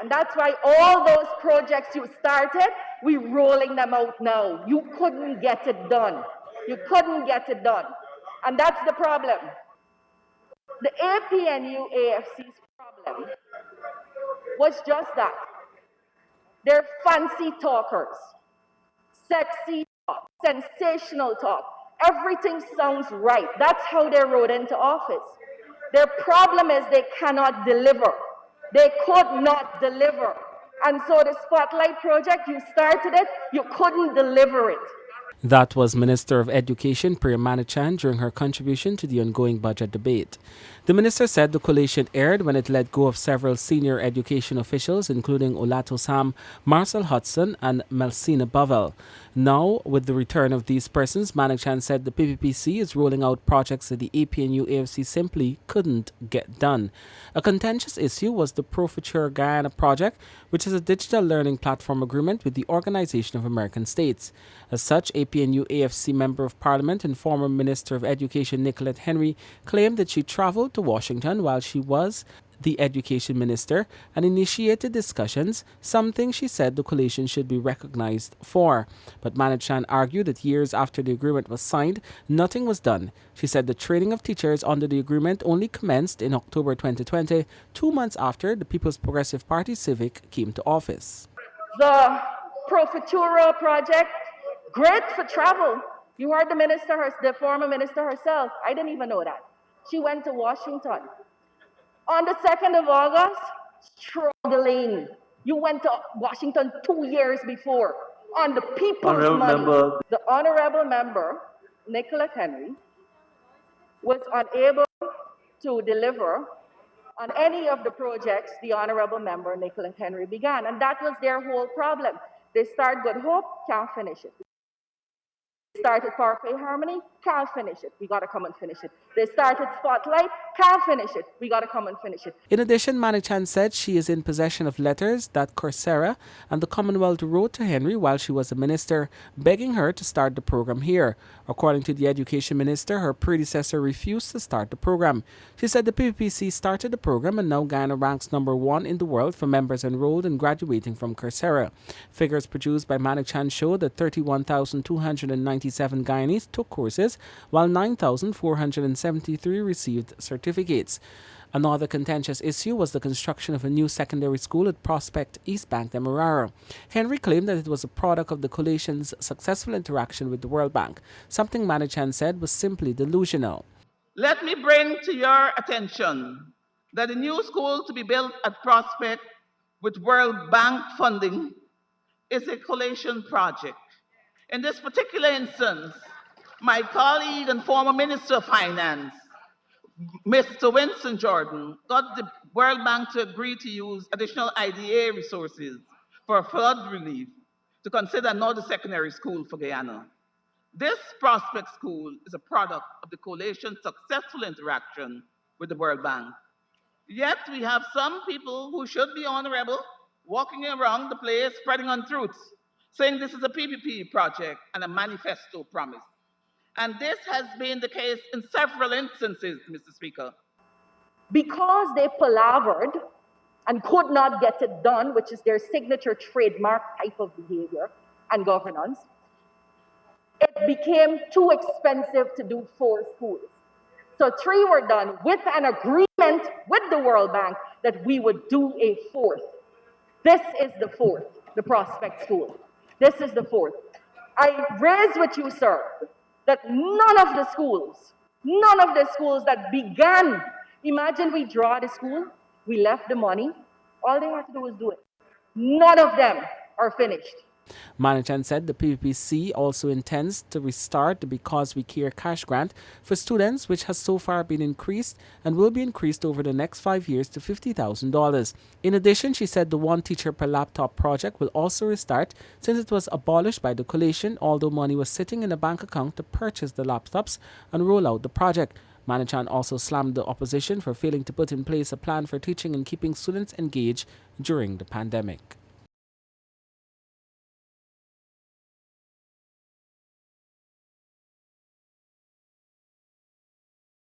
And that's why all those projects you started, we're rolling them out now. You couldn't get it done. You couldn't get it done. And that's the problem. The APNU-AFC's problem was just that. They're fancy talkers, sexy talk, sensational talk. Everything sounds right. That's how they rode into office. Their problem is they cannot deliver. They could not deliver. And so the Spotlight Project, you started it, you couldn't deliver it. That was Minister of Education Priya Manickchand during her contribution to the ongoing budget debate. The minister said the coalition erred when it let go of several senior education officials, including Olato Sam, Marcel Hudson, and Melsina Bovell. Now, with the return of these persons, Manickchand said the PPPC is rolling out projects that the APNU-AFC simply couldn't get done. A contentious issue was the Pro-Future Guyana project, which is a digital learning platform agreement with the Organization of American States. As such, APNU-AFC Member of Parliament and former Minister of Education Nicolette Henry claimed that she traveled to Washington while she was the Education Minister and initiated discussions, something she said the coalition should be recognized for. But Manickchand argued that years after the agreement was signed, nothing was done. She said the training of teachers under the agreement only commenced in October 2020, 2 months after the People's Progressive Party Civic came to office. The Pro Futuro project, great for travel. You heard the former minister herself. I didn't even know that. She went to Washington. On the 2nd of August, struggling. You went to Washington 2 years before on the people's money. The honorable member, Nicolette Henry, was unable to deliver on any of the projects the honorable member, Nicolette Henry, began. And that was their whole problem. They start Good Hope, can't finish it. They started Parkway Harmony, can't finish it. We got to come and finish it. They started Spotlight, can't finish it. We got to come and finish it. In addition, Manickchand said she is in possession of letters that Carcera and the Commonwealth wrote to Henry while she was a minister, begging her to start the program here. According to the Education Minister, her predecessor refused to start the program. She said the PPPC started the program and now Guyana ranks #1 in the world for members enrolled and graduating from Carcera. Figures produced by Manickchand show that 31,297 Guyanese took courses, while 9,473 received certificates. Another contentious issue was the construction of a new secondary school at Prospect East Bank, Demerara. Henry claimed that it was a product of the coalition's successful interaction with the World Bank, something Manickchand said was simply delusional. Let me bring to your attention that the new school to be built at Prospect with World Bank funding is a coalition project. In this particular instance, my colleague and former Minister of Finance, Mr. Winston Jordan, got the World Bank to agree to use additional IDA resources for flood relief to consider another secondary school for Guyana. This Prospect School is a product of the coalition's successful interaction with the World Bank. Yet we have some people who should be honorable walking around the place spreading untruths, saying this is a PPP project and a manifesto promise. And this has been the case in several instances, Mr. Speaker. Because they palavered and could not get it done, which is their signature trademark type of behavior and governance, it became too expensive to do 4 schools. So 3 were done with an agreement with the World Bank that we would do a 4th. This is the 4th, the Prospect School. This is the 4th. I raise with you, sir, that none of the schools that began, imagine we draw the school, we left the money, all they had to do was do it. None of them are finished. Manickchand said the PPPC also intends to restart the Because We Care cash grant for students, which has so far been increased and will be increased over the next 5 years to $50,000. In addition, she said the One Teacher Per Laptop project will also restart since it was abolished by the coalition, although money was sitting in a bank account to purchase the laptops and roll out the project. Manickchand also slammed the opposition for failing to put in place a plan for teaching and keeping students engaged during the pandemic.